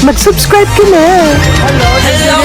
mag-subscribe ka na. Hello, hello,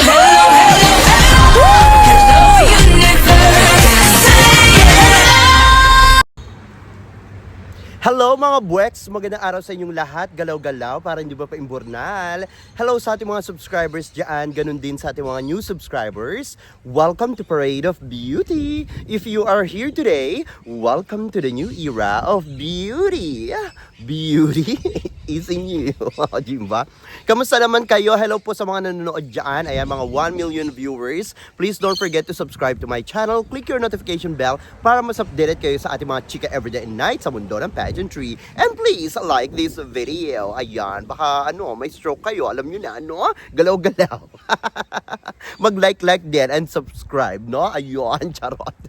Hello mga buweks! Magandang araw sa inyong lahat. Galaw-galaw para hindi ba pa imburnal. Hello sa ating mga subscribers dyan. Ganun din sa ating mga new subscribers. Welcome to Parade of Beauty. If you are here today, welcome to the new era of beauty. Beauty is in you. Di ba? Kamusta naman kayo? Hello po sa mga nanonood dyan. Ayan, mga 1 million viewers. Please don't forget to subscribe to my channel. Click your notification bell para mas updated kayo sa ating mga chika everyday and night sa mundo ng pageantry. And please like this video. Ayan, baka may stroke kayo. Alam nyo na, galaw-galaw. Mag-like din and subscribe, no? Ayun, charot.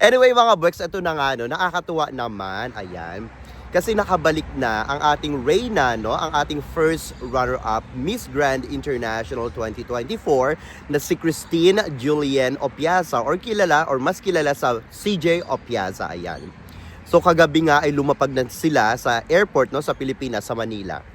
Anyway, mga buweks, ito na nga, nakakatuwa naman. Ayan. Kasi nakabalik na ang ating Reyna, ang ating first runner-up Miss Grand International 2024 na si Christine Julienne Opiasa or mas kilala sa CJ Opiasa. Ayan. So kagabi nga ay lumapag na sila sa airport sa Pilipinas, sa Manila.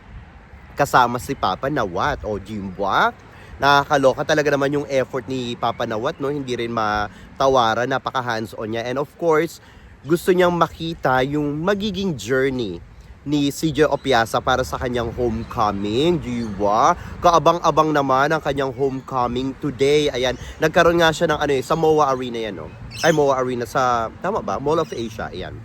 Kasama si Papa Nawat o Jimboa. Nakakaloka talaga naman yung effort ni Papa Nawat, hindi rin matawaran, napaka hands-on niya. And of course, gusto niyang makita yung magiging journey ni CJ Opiasa para sa kanyang homecoming, diba? Kaabang-abang naman ang kanyang homecoming today. Ayan, nagkaroon nga siya ng sa MOA Arena yan, Ay, MOA Arena sa, tama ba? Mall of Asia, ayan.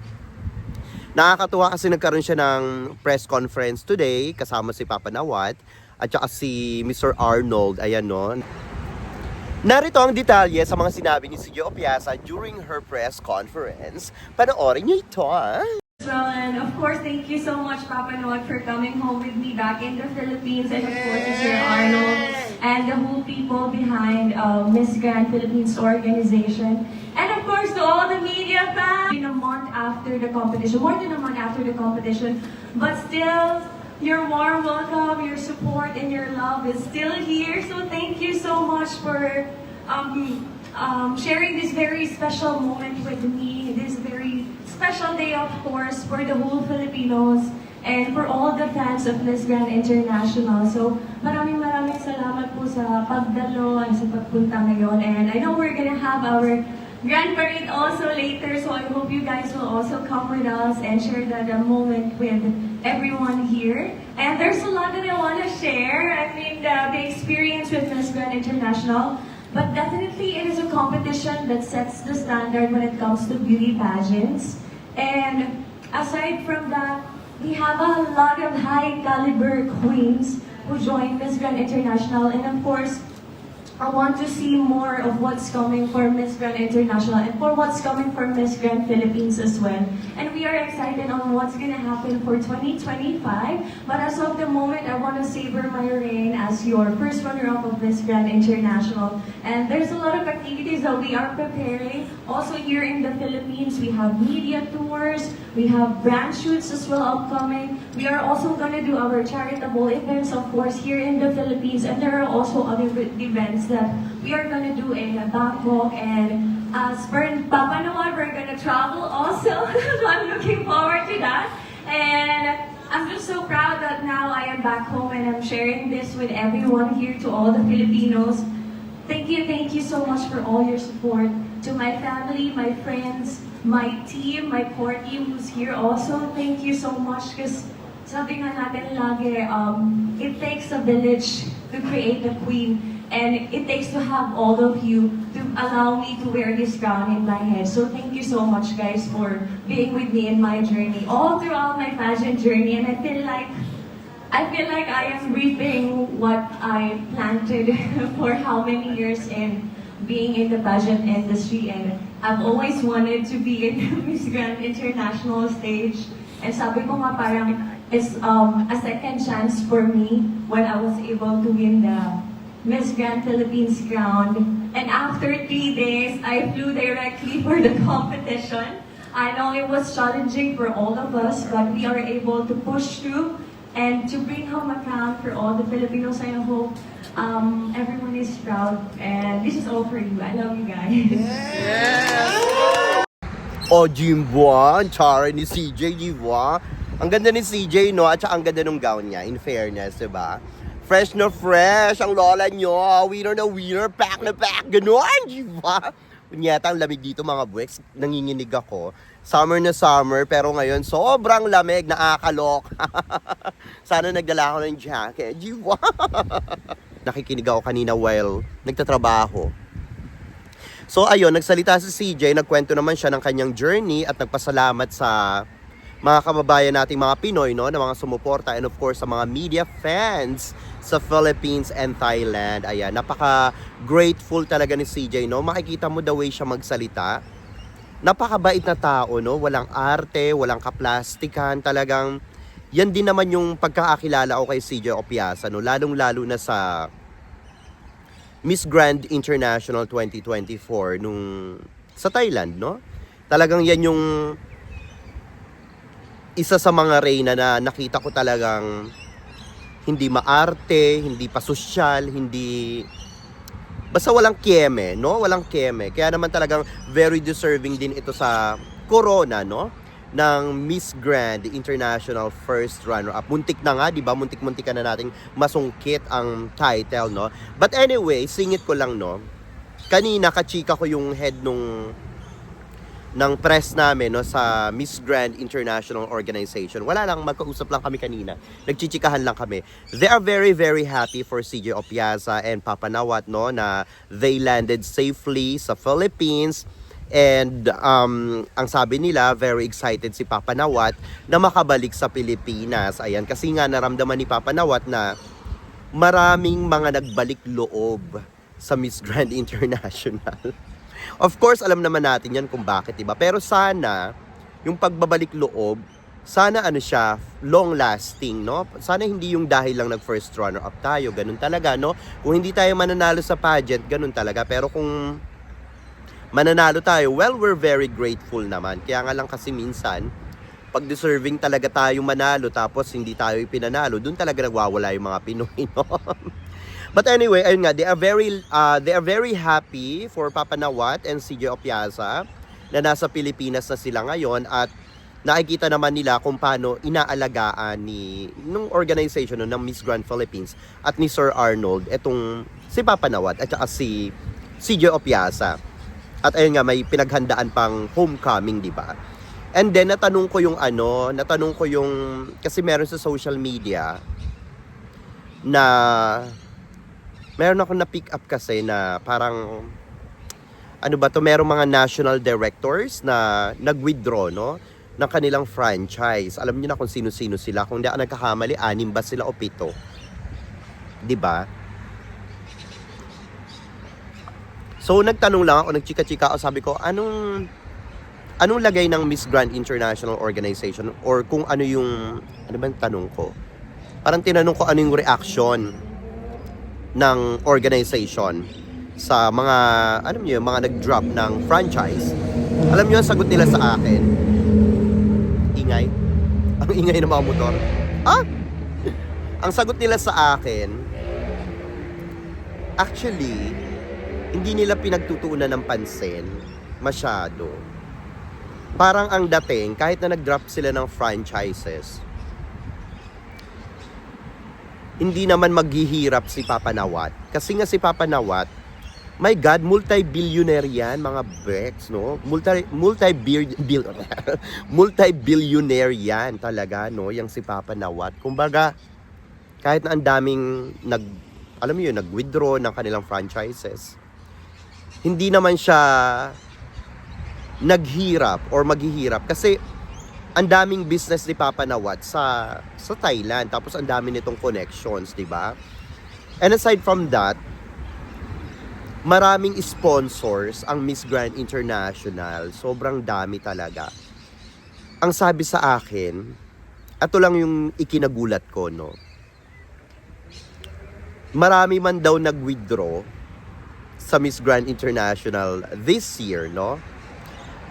Nakakatuwa kasi nagkaroon siya ng press conference today kasama si Papa Nawat at saka si Mr. Arnold, ayan, Narito ang detalye sa mga sinabi ni CJ Opiasa during her press conference. Panoorin niyo ito, Well, and of course, thank you so much, Papa Noat, for coming home with me back in the Philippines, and of course, Mr. Arnold, and the whole people behind Miss Grand Philippines organization. And of course, to all the media fans, in a month after the competition, more than a month after the competition, but still, your warm welcome, your support, and your love is still here. So thank you so much for sharing this very special moment with me. This very special day, of course, for the whole Filipinos and for all the fans of Miss Grand International. So maraming salamat po sa pagdalo at sa pagpunta ngayon. And I know we're gonna have our Grand Parade also later, so I hope you guys will also come with us and share that moment with everyone here. And there's a lot that I want to share. I mean, the experience with Miss Grand International, but definitely it is a competition that sets the standard when it comes to beauty pageants. And aside from that, we have a lot of high caliber queens who join Miss Grand International, and of course, I want to see more of what's coming for Miss Grand International and for what's coming for Miss Grand Philippines as well. And we are excited on what's going to happen for 2025. But as of the moment, I want to savor my reign as your first runner-up of Miss Grand International. And there's a lot of activities that we are preparing. Also here in the Philippines, we have media tours, we have brand shoots as well upcoming. We are also going to do our charitable events, of course, here in the Philippines. And there are also other events that we are going to do in Bangkok, and as for Papa Noat, we're going to travel also. So I'm looking forward to that, and I'm just so proud that now I am back home and I'm sharing this with everyone here, to all the Filipinos. Thank you so much for all your support. To my family, my friends, my team, my core team who's here also, thank you so much, because sabi nga natin lagi, it takes a village to create a queen. And it takes to have all of you to allow me to wear this crown in my head. So thank you so much, guys, for being with me in my journey, all throughout my pageant journey. And I feel like I am reaping what I planted for how many years in being in the pageant industry. And I've always wanted to be in the Miss Grand International stage. And sabi ko nga parang it's a second chance for me when I was able to win the Miss Grand Philippines crown. And after 3 days, I flew directly for the competition. I know it was challenging for all of us, but we are able to push through and to bring home a crown for all the Filipinos. I hope everyone is proud, and this is all for you. I love you guys. O Jimboa, ang chara ni CJ, diba? Ang ganda ni CJ, At saka ang ganda ng gown niya, in fairness, diba? Fresh na fresh ang lola nyo. Winner na winner, pack na pack. Ganon, di ba? Kunyata, ang lamig dito mga buweks. Nanginginig ako. Summer na summer, pero ngayon sobrang lamig, nakakalok. Sana nagdala ako ng jacket. Di ba? Nakikinig ako kanina while nagtatrabaho. So ayun, nagsalita si CJ, nagkwento naman siya ng kanyang journey at nagpasalamat sa mga kababayan nating mga Pinoy, no, na mga sumuporta, and of course sa mga media fans sa Philippines and Thailand. Ayan, napaka-grateful talaga ni CJ, no? Makikita mo the way siya magsalita. Napakabait na tao, no? Walang arte, walang kaplastikan, talagang yan din naman yung pagkakakilala ko kay CJ Opiasa, no? Lalong-lalo na sa Miss Grand International 2024 nung sa Thailand, no? Talagang yan yung isa sa mga reyna na nakita ko talagang hindi maarte, hindi pa sosyal, hindi basta walang kieme, no? Walang kieme. Kaya naman talagang very deserving din ito sa corona, no? Ng Miss Grand International first runner-up. Muntik na nga, di ba? Muntik-muntik na nating masungkit ang title, no? But anyway, singit ko lang, no? Kanina, kachika ko yung head ng press namin, no, sa Miss Grand International Organization. Wala lang, magkausap lang kami kanina. Nagchichikahan lang kami. They are very, very happy for CJ Opiasa and Papa Nawat, no, na they landed safely sa Philippines. And ang sabi nila, very excited si Papa Nawat na makabalik sa Pilipinas. Ayan, kasi nga naramdaman ni Papa Nawat na maraming mga nagbalik loob sa Miss Grand International. Of course, alam naman natin yan kung bakit, diba? Pero sana, yung pagbabalik loob, sana ano siya, long lasting, no? Sana hindi yung dahil lang nag-first runner-up tayo, ganun talaga, no? Kung hindi tayo mananalo sa pageant, ganun talaga. Pero kung mananalo tayo, well, we're very grateful naman. Kaya nga lang kasi minsan, pag deserving talaga tayong manalo, tapos hindi tayo ipinanalo, dun talaga nagwawala yung mga Pinoy, no? But anyway, ayun nga, they are very happy for Papa Nawat and CJ Opiasa na nasa Pilipinas na sila ngayon, at nakikita naman nila kung paano inaalagaan nung organization ng Miss Grand Philippines at ni Sir Arnold etong si Papa Nawat at saka si CJ Opiasa. At ayun nga, may pinaghandaan pang homecoming, di ba? And then natanong ko yung kasi meron sa social media na meron ako na pick up kasi na parang ano ba to, merong mga national directors na nag-withdraw, no, ng kanilang franchise. Alam niyo na kung sino-sino sila. Kung hindi ako nagkakamali, 6 ba sila o 7? 'Di ba? So nagtanong lang ako, nagchika-chika ako, sabi ko, anong lagay ng Miss Grand International Organization, or kung ano bang tanong ko? Parang tinanong ko ano yung reaction ng organization sa mga, mga nag-drop ng franchise. Alam niyo, ang sagot nila sa akin, ingay. Ang ingay ng mga motor. Ang sagot nila sa akin, actually, hindi nila pinagtutuunan ng pansin masyado. Parang ang dating, kahit na nag-drop sila ng franchises, hindi naman maghihirap si Papa Nawat. Kasi nga si Papa Nawat, my God, multi-billionaire yan, mga Bex, no? Multi-billionaire yan talaga, no? Yang si Papa Nawat. Kumbaga, kahit na ang daming nag-withdraw ng kanilang franchises, hindi naman siya naghirap or maghihirap. Kasi ang daming business ni Papa Nawat sa Thailand. Tapos ang dami nitong connections, di ba? And aside from that, maraming sponsors ang Miss Grand International. Sobrang dami talaga. Ang sabi sa akin, ito lang yung ikinagulat ko, no? Marami man daw nag-withdraw sa Miss Grand International this year, no?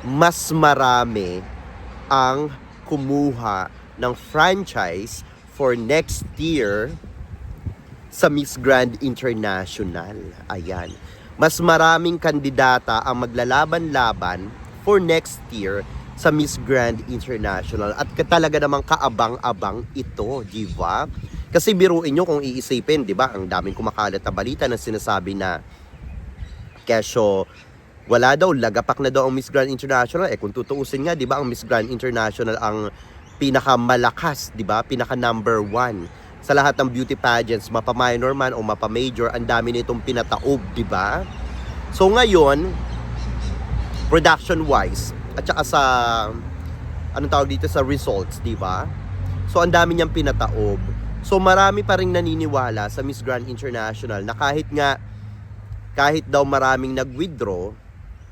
Mas marami ang kumuha ng franchise for next year sa Miss Grand International. Ayan. Mas maraming kandidata ang maglalaban-laban for next year sa Miss Grand International. At talaga namang kaabang-abang ito, di ba? Kasi biruin nyo kung iisipin, di ba? Ang daming kumakalat na balita na sinasabi na kesyo wala daw, lagapak na daw ang Miss Grand International. Kung tutuusin nga, di ba, ang Miss Grand International ang pinakamalakas, di ba? Pinaka number 1 sa lahat ng beauty pageants, mapa-minor man o mapa-major, ang dami nitong pinataob, di ba? So ngayon, production-wise, at saka sa, anong tawag dito, sa results, di ba? So ang dami niyang pinataob. So marami pa ring naniniwala sa Miss Grand International na kahit daw maraming nag-withdraw,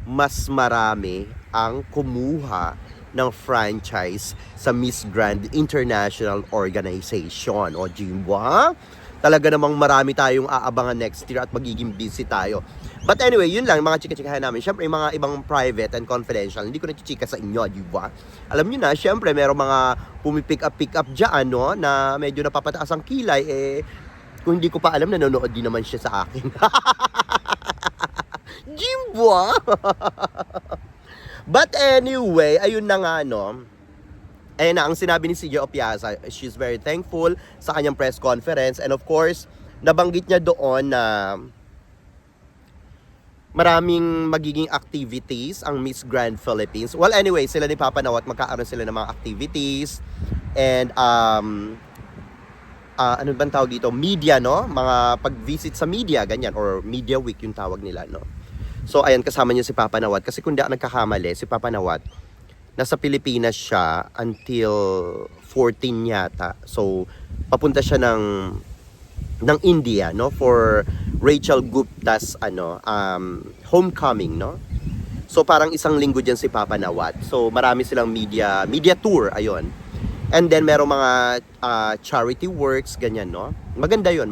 mas marami ang kumuha ng franchise sa Miss Grand International Organization. O, Jimwa, talaga namang marami tayong aabangan next year at magiging busy tayo. But anyway, yun lang, mga chika-chikahan namin. Siyempre, mga ibang private and confidential, hindi ko na chichika sa inyo, Jimwa. Alam nyo na, siyempre, merong mga pumipick up dyan, no, na medyo napapataas ang kilay, kung hindi ko pa alam, nanonood din naman siya sa akin. Jimwa! But anyway, ayun na nga, no. Ayun na, ang sinabi ni CJ Opiasa, she's very thankful sa kanyang press conference. And of course, nabanggit niya doon na maraming magiging activities ang Miss Grand Philippines. Well, anyway, sila ni Papa Nawat, magkakaroon sila ng mga activities. And, ano bang tawag dito? Media, no? Mga pag-visit sa media, ganyan. Or Media Week yung tawag nila, no? So, ayan, kasama niya si Papa Nawat. Kasi kung di ako nagkakamali, si Papa Nawat, nasa Pilipinas siya until 14 yata. So, papunta siya ng India, no? For Rachel Gupta's, homecoming, no? So, parang isang linggo dyan si Papa Nawat. So, marami silang media tour, ayun. And then, merong mga charity works, ganyan, no? Maganda yon,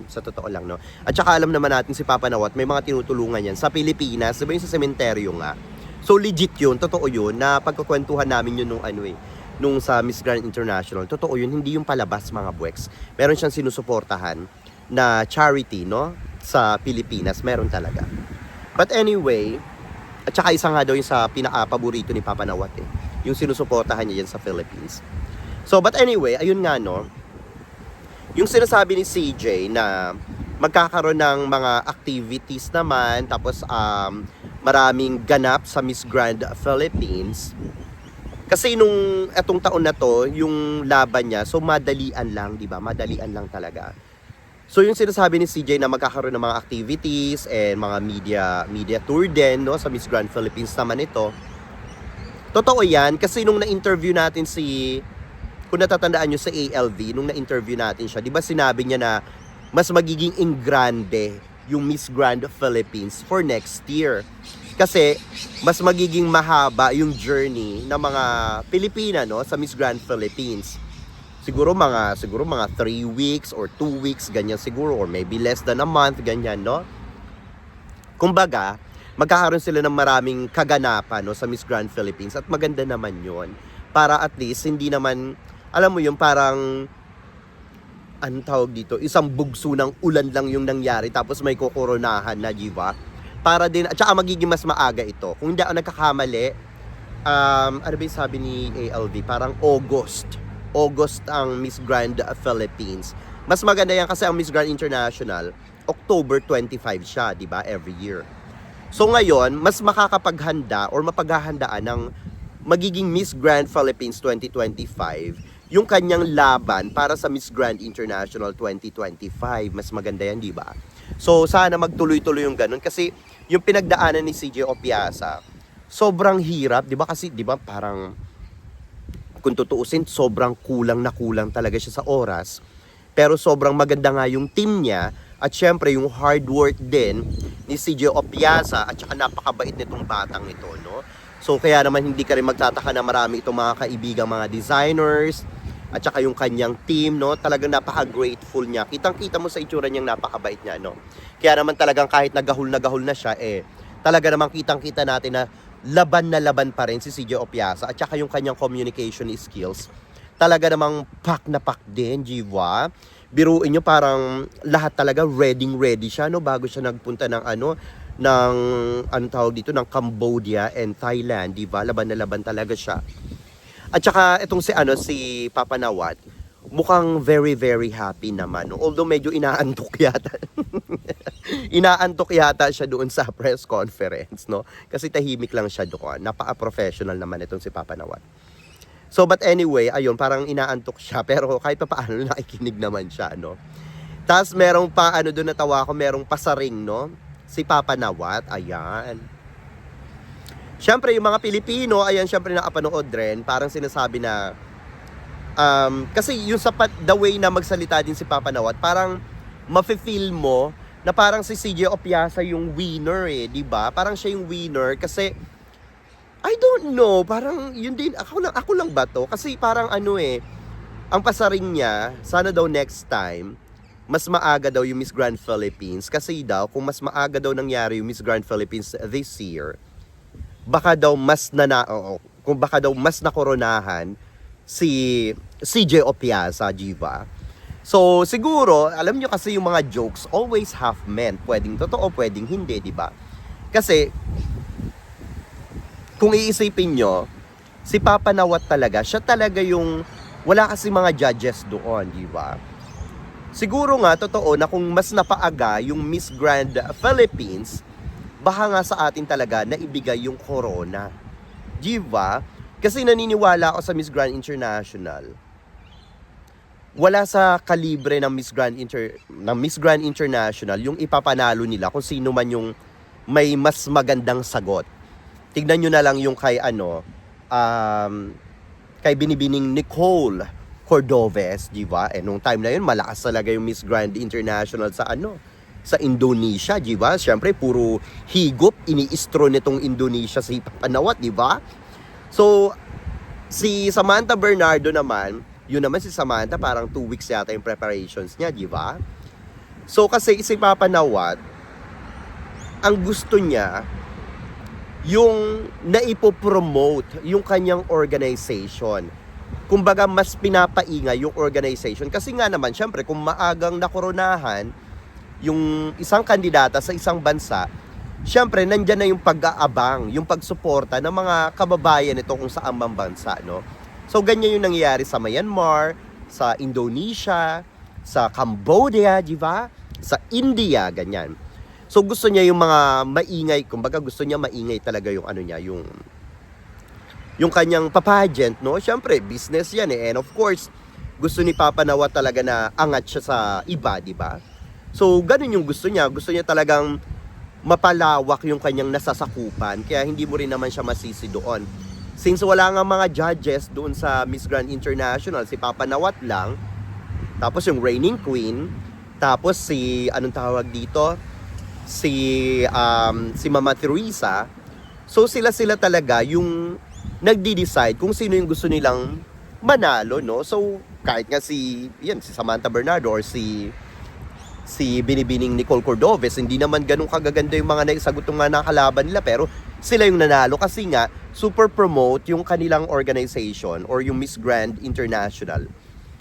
sa totoo lang, no? At saka alam naman natin si Papa Nawat, may mga tinutulungan yan sa Pilipinas, diba yung sa sementeryo nga? So legit yun, totoo yun, na pagkukwentuhan namin yun nung sa Miss Grand International. Totoo yun, hindi yung palabas, mga buweks. Meron siyang sinusuportahan na charity, no? Sa Pilipinas, meron talaga. But anyway, at saka isa nga daw yung sa pinaka-paborito ni Papa Nawat, yung sinusuportahan niya yan sa Philippines. So, but anyway, ayun nga, no? Yung sinasabi ni CJ na magkakaroon ng mga activities naman, tapos maraming ganap sa Miss Grand Philippines. Kasi nung etong taon na to, yung laban niya, so madalian lang, di ba? Madalian lang talaga. So yung sinasabi ni CJ na magkakaroon ng mga activities and mga media tour din, no, sa Miss Grand Philippines naman ito. Totoo yan, kasi nung na-interview natin kung natatandaan nyo sa ALV, nung na-interview natin siya, di ba sinabi niya na mas magiging ingrande yung Miss Grand Philippines for next year. Kasi mas magiging mahaba yung journey ng mga Pilipina, no, sa Miss Grand Philippines. Siguro mga 3 weeks or 2 weeks, ganyan siguro, or maybe less than a month, ganyan, no? Kumbaga, magkakaroon sila ng maraming kaganapan, no, sa Miss Grand Philippines, at maganda naman yon para at least hindi naman, alam mo yung parang, anong tawag dito, isang bugso ng ulan lang yung nangyari tapos may kokoronahan na, diba? Para din, at saka magiging mas maaga ito. Kung hindi ako nagkakamali, ano ba yung sabi ni ALV? Parang August ang Miss Grand Philippines. Mas maganda yan kasi ang Miss Grand International, October 25 siya, diba? Every year. So ngayon, mas makakapaghanda or mapaghahandaan ng magiging Miss Grand Philippines 2025 yung kanyang laban para sa Miss Grand International 2025. Mas maganda yan, di ba? So, sana magtuloy-tuloy yung ganun. Kasi, yung pinagdaanan ni CJ Opiasa, sobrang hirap, di ba? Kasi, di ba, parang, kung tutuusin, sobrang kulang na kulang talaga siya sa oras. Pero, sobrang maganda nga yung team niya. At syempre, yung hard work din ni CJ Opiasa at saka napakabait nitong batang ito, no? So, kaya naman hindi ka rin magtataka na marami itong mga kaibigang mga designers, at saka yung kanyang team, no? Talagang napaka-grateful niya. Kitang-kita mo sa itsura niyang napakabait niya, no? Kaya naman talagang kahit nagahol na siya, talaga namang kitang-kita natin na laban pa rin si CJ Opiasa. At saka yung kanyang communication skills, talaga namang pak na pak din, Jiwa. Biruin nyo, parang lahat talaga ready siya, no? Bago siya nagpunta ng anong tawag dito, ng Cambodia and Thailand, diba? Laban na laban talaga siya. At saka itong si Papa Nawat, mukhang very, very happy naman. No? Although medyo inaantok yata. Inaantok yata siya doon sa press conference, no? Kasi tahimik lang siya doon. Napaka-professional naman itong si Papa Nawat. So, but anyway, ayun, parang inaantok siya. Pero kahit pa paano, nakikinig naman siya, no? Tapos merong pa, doon natawa ko, merong pasaring, no? Si Papa Nawat, ayan. Siyempre, yung mga Pilipino, ayan, siyempre nakapanood rin. Parang sinasabi na, kasi yung the way na magsalita din si Papa Nawat, parang mafe-feel mo na parang si CJ Opiasa yung winner eh, di ba? Parang siya yung winner kasi I don't know, parang yun din, ako lang ba to? Kasi parang ang pasaring niya, sana daw next time, mas maaga daw yung Miss Grand Philippines. Kasi daw, kung mas maaga daw nangyari yung Miss Grand Philippines this year, baka daw mas nakoronahan si CJ Opiasa, Jiva. So, siguro, alam nyo kasi yung mga jokes always half meant. Pwedeng totoo, pwedeng hindi, di ba? Kasi, kung iisipin nyo, si Papa Nawat talaga, siya talaga yung, wala kasi mga judges doon, di ba? Siguro nga, totoo na kung mas napaaga yung Miss Grand Philippines, baka nga sa atin talaga na ibigay yung corona. Di ba? Kasi naniniwala ako sa Miss Grand International. Wala sa kalibre ng Miss Grand International yung ipapanalo nila kung sino man yung may mas magandang sagot. Tignan nyo na lang yung kay kay binibining Nicole Cordoves, di ba? Nung time na yun, malakas talaga yung Miss Grand International sa Indonesia, di ba? Siyempre, puro higop, iniistro nitong Indonesia si Papa Nawat, di ba? So, si Samantha Bernardo naman, yun naman si Samantha, parang 2 weeks yata yung preparations niya, di ba? So, kasi si Papa Nawat, ang gusto niya, yung naipopromote yung kanyang organization. Kumbaga, mas pinapaingay yung organization. Kasi nga naman, syempre, kung maagang nakoronahan yung isang kandidata sa isang bansa, syempre, nandyan na yung pag-aabang, yung pagsuporta ng mga kababayan nito kung saan mang bansa, no? So, ganyan yung nangyayari sa Myanmar, sa Indonesia, sa Cambodia, di ba? Sa India, ganyan. So, gusto niya yung mga maingay, kumbaga gusto niya maingay talaga yung yung kanyang papageant, no? Syempre, business yan eh. And of course, gusto ni Papa Nawat talaga na angat siya sa iba, di ba? So, ganun yung gusto niya. Gusto niya talagang mapalawak yung kanyang nasasakupan. Kaya hindi mo rin naman siya masisi doon. Since wala nga mga judges doon sa Miss Grand International, si Papa Nawat lang, tapos yung reigning queen, tapos si, anong tawag dito? Si Mama Teresa. So sila talaga yung nagdi-decide kung sino yung gusto nilang manalo, no? So kahit nga si Samantha Bernardo or si binibining Nicole Cordoves, hindi naman ganun kagaganda yung mga naisagot ng mga nakalaban nila, pero sila yung nanalo kasi nga super promote yung kanilang organization or yung Miss Grand International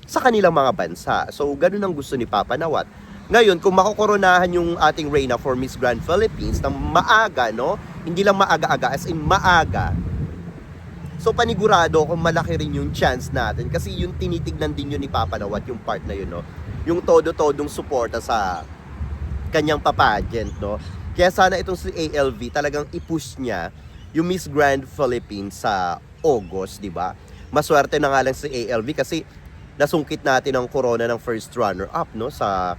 sa kanilang mga bansa. So ganun ang gusto ni Papa Nawat. Ngayon, kung makokoronahan yung ating Reyna for Miss Grand Philippines na maaga, no? Hindi lang maaga-aga, as in maaga. So panigurado kung malaki rin yung chance natin kasi yung tinitignan din yun ni Papa Nawat, yung part na yun, no? Yung todo-todong suporta sa kanyang papageant, no? Kaya sana itong si ALV talagang i-push niya yung Miss Grand Philippines sa August, di ba? Maswerte na nga lang si ALV kasi nasungkit natin ang corona ng first runner-up, no? Sa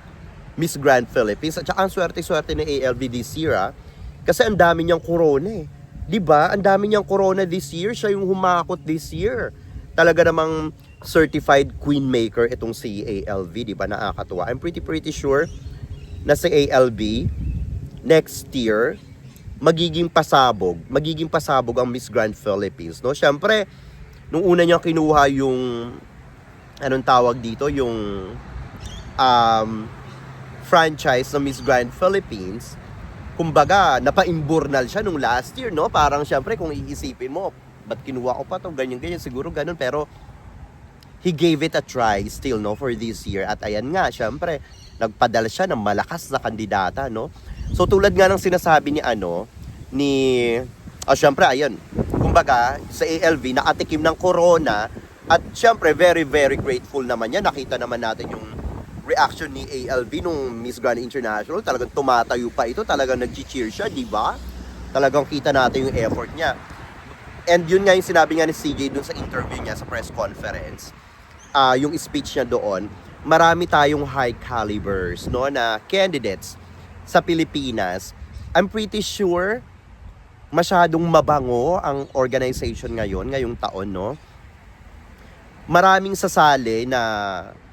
Miss Grand Philippines. At saka ang swerte-swerte ni ALV this year, kasi ang dami niyang corona eh. Di ba? Ang dami niyang corona this year. Siya yung humakot this year. Talaga namang certified queen maker itong si ALV, di ba? Nakakatuwa. I'm pretty sure na si ALV next year magiging pasabog ang Miss Grand Philippines, no? Syempre, nung una niya kinuha yung anong tawag dito, yung franchise ng Miss Grand Philippines, kumbaga, napaimburnal siya nung last year, no? Parang syempre, kung iisipin mo, ba't kinuha ko pa to, ganyan, siguro ganun, pero he gave it a try still, no, for this year. At ayan nga, syempre, nagpadala siya ng malakas na kandidata, no? So, tulad nga ng sinasabi syempre, ayun, kumbaga, sa ALV, nakatikim ng corona, At syempre, very, very grateful naman yan. Nakita naman natin yung reaction ni ALV nung Miss Grand International. Talagang tumatayo pa ito. Talagang nag-cheer siya, di ba? Talagang kita natin yung effort niya. And yun nga yung sinabi nga ni CJ dun sa interview niya sa press conference. Yung speech niya doon, marami tayong high calibers, no, na candidates sa Pilipinas. I'm pretty sure masyadong mabango ang organization ngayong taon, no? Maraming sasali na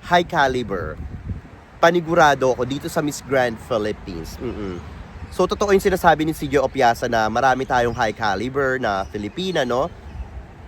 high caliber. Panigurado ako dito sa Miss Grand Philippines. So, totoo yung sinasabi ni CJ Opiasa na marami tayong high caliber na Filipina, no?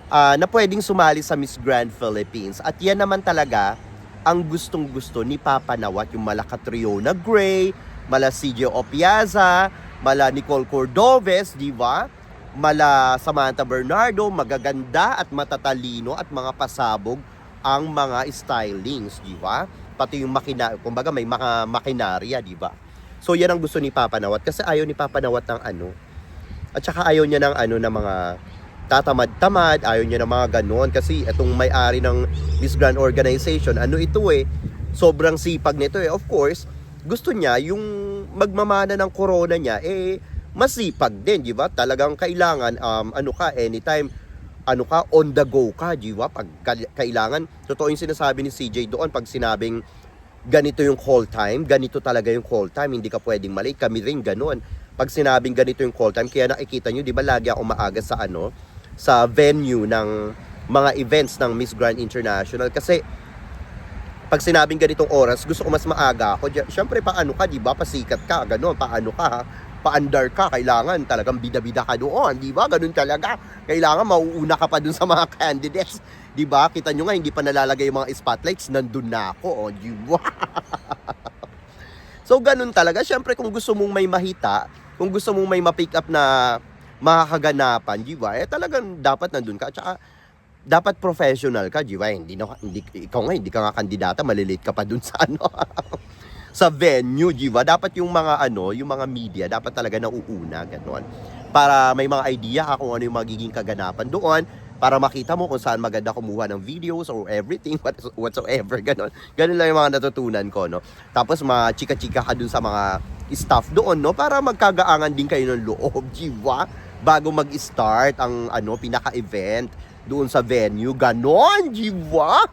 Na pwedeng sumali sa Miss Grand Philippines. At yan naman talaga ang gustong-gusto ni Papa Nawat, yung mala Catriona Gray, mala CJ Opiasa, mala Nicole Cordoves, di ba? Mala Samantha Bernardo, magaganda at matatalino at mga pasabog ang mga stylings, di ba? Pati yung kumbaga may mga makinarya, di ba? So yan ang gusto ni Papa Nawat kasi ayaw ni Papa Nawat ng ano. At saka ayaw niya ng ano na mga tatamad-tamad, ayaw niya ng mga ganoon kasi itong may-ari ng Miss Grand Organization, ano ito sobrang sipag nito of course, gusto niya yung magmamana ng corona niya masipag din, di ba? Talagang kailangan anytime on the go ka, di ba? Pag kailangan, totoo yung sinasabi ni CJ doon pag sinabing ganito yung call time, ganito talaga yung call time, hindi ka pwedeng mali. Kami rin ganoon. Pag sinabing ganito yung call time, kaya nakikita nyo, di ba, lagi ako maaga sa venue ng mga events ng Miss Grand International kasi pag sinabing ganitong oras, gusto ko mas maaga ako. Siyempre, paano ka, di ba? Pasikat ka, gano'n. Paano ka, paandar ka, kailangan talagang bida-bida ka doon, di ba? Ganun talaga. Kailangan mauuna ka pa dun sa mga candidates, di ba? Kita nyo nga, hindi pa nalalagay yung mga spotlights, nandun na ako, di ba? So, ganun talaga. Siyempre, kung gusto mong may mahita, kung gusto mong may ma-pick up na makakaganapan, di ba? Talagang dapat nandun ka. Tsaka, dapat professional ka, di ba? Ikaw nga, hindi ka nga kandidata, malilate ka pa dun sa sa venue, di ba? Dapat yung mga yung mga media, dapat talaga nauuna, gano'n. Para may mga idea ka kung ano yung magiging kaganapan doon, para makita mo kung saan maganda kumuha ng videos or everything, whatsoever, gano'n. Gano'n lang yung mga natutunan ko, no? Tapos, chika-chika ka dun sa mga staff doon, no? Para magkagaangan din kayo ng loob, di ba? Bago mag-start ang pinaka-event doon sa venue, ganon, di ba?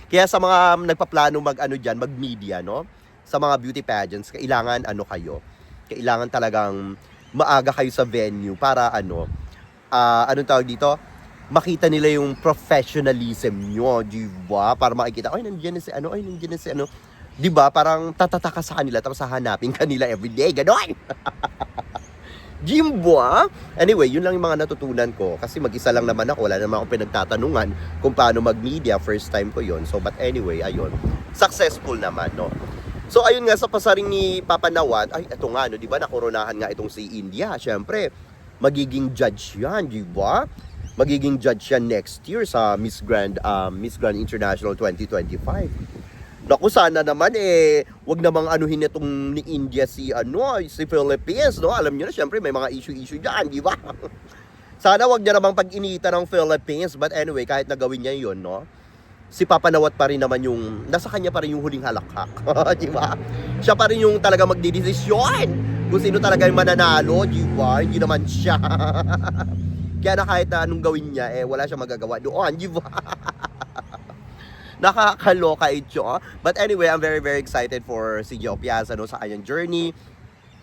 Kaya sa mga nagpaplano mag-media, no? Sa mga beauty pageants, kailangan kailangan talagang maaga kayo sa venue para anong tawag dito? Makita nila yung professionalism nyo, di ba? Para makikita, nandiyan na si di ba? Parang tatataka sa kanila tapos hahanapin kanila everyday, ganon. Jimbo, Anyway, yun lang yung mga natutunan ko kasi mag-isa lang naman ako, wala naman akong pinagtatanungan kung paano mag-media, first time ko yon. So, but anyway, ayun, successful naman, no? So, ayun nga, sa pasaring ni Papa Nawat, ito nga, no, di ba, nakoronahan nga itong si India. Siyempre, magiging judge yan, di ba? Magiging judge yan next year sa Miss Grand International 2025. Naku, sana naman wag namang anuhin itong ni India si Philippines, no? Alam niyo na, syempre may mga issue diyan, di ba? Sana wag niya namang pag-initan ng Philippines, but anyway, kahit nagawin niya 'yon, no? Si Papa Nawat pa rin naman yung nasa kanya pa rin yung huling halakhak, di ba? Siya pa rin yung talaga magdedesisyon kung sino talaga yung mananalo, di ba? Hindi naman siya. Kaya na kahit na anong gawin niya, wala siyang magagawa doon, di ba? Nakakaloka ito. But anyway, I'm very, very excited for si Gio Piazza, no, sa kanyang journey.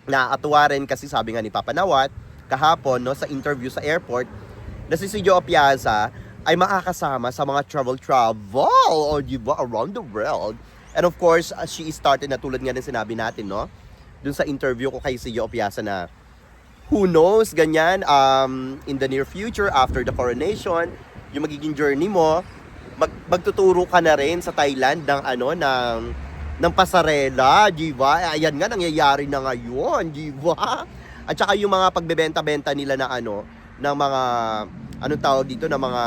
Nakakatuwa rin kasi sabi nga ni Papa Nawat kahapon, no, sa interview sa airport, na si Gio Piazza ay makakasama sa mga travel o di ba, around the world. And of course, she started na tulad nga ng sinabi natin, no, dun sa interview ko kay Gio Piazza na who knows, ganyan, in the near future, after the coronation, yung magiging journey mo, magtuturo ka na rin sa Thailand ng pasarela, di ba? Ayan nga, nangyayari na ngayon, di ba? At saka yung mga pagbebenta-benta nila na ng mga, anong tawag dito, na mga,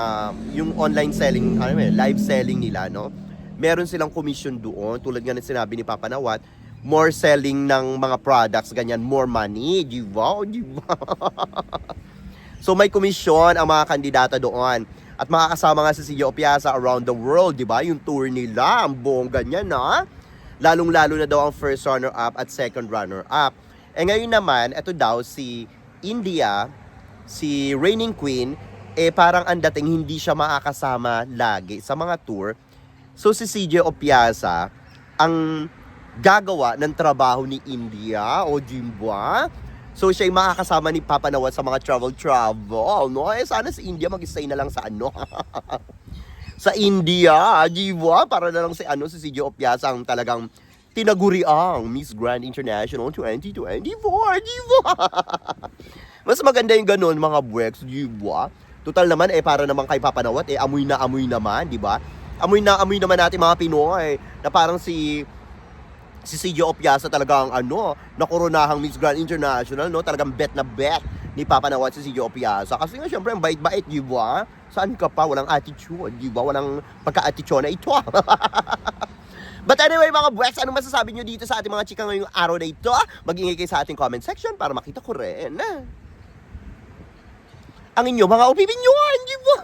yung online selling, live selling nila, no? Meron silang commission doon, tulad nga ng sinabi ni Papa Nawat, more selling ng mga products, ganyan, more money, di ba? Di ba? So may commission ang mga kandidata doon. At makakasama nga si Sigio Opiasa around the world, di ba? Yung tour nila, ang buong ganyan, na. Lalong-lalo na daw ang first runner-up at second runner-up. Eh ngayon naman, ito daw si India, si reigning queen, parang ang dating hindi siya makakasama lagi sa mga tour. So si CJ Opiasa, ang gagawa ng trabaho ni India o Jimba. So siya yung makakasama ni Papa Nawat sa mga travel, no? Sana si India mag-stay na lang sa sa India, Jimba, para na lang si CJ Opiasa ang talagang tinaguriang Miss Grand International 2024, Jimba. Mas maganda yung ganun, mga buweks, Jimba. Total naman, para naman kay Papa Nawat, amoy na amoy naman, di ba? Amoy na amoy naman natin mga Pinoy na parang si CJ Opiasa talagang nakoronahang Miss Grand International, no? Talagang bet na bet ni Papa Nawat si CJ Opiasa. Kasi nga syempre ang bait-bait, di ba? Saan ka pa? Walang attitude, di ba? Walang pagka-attitude na ito. But anyway, mga buweks, ano masasabi nyo dito sa ating mga chika ngayong araw na ito? Mag-ingay kayo sa ating comment section para makita ko rin ang inyo mga opinion, di ba?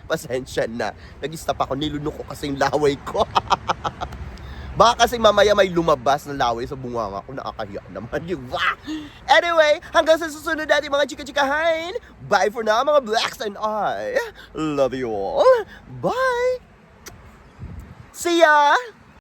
Pasensya na. Nag-stop ako, nilunok ko kasi yung laway ko. Baka kasi mamaya may lumabas na laway sa bunganga ko. Nakakahiya naman, di ba? Anyway, hanggang sa susunod natin mga chika-chikahain. Bye for now, mga blacks, and I love you all. Bye! See ya!